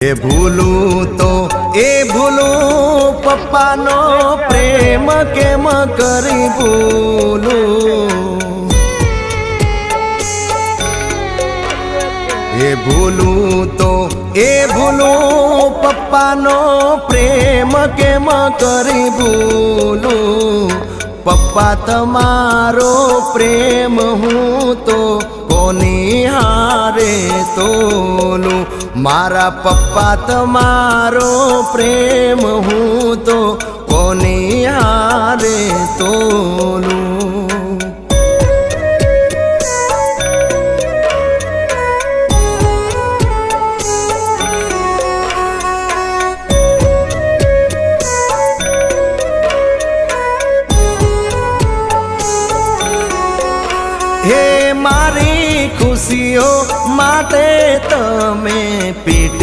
એ ભૂલું તો એ ભૂલું પપ્પાનો પ્રેમ કેમ કરી ભૂલું। એ ભૂલું તો એ ભૂલું પપ્પાનો પ્રેમ કેમ કરી ભૂલું। પપ્પા તમારો પ્રેમ હું તો કોની હારે તોલું। મારા પપ્પા તમારો પ્રેમ હું તો કોની હારે તોલું। હે મારી ખુશીઓ માટે તમે પીઠ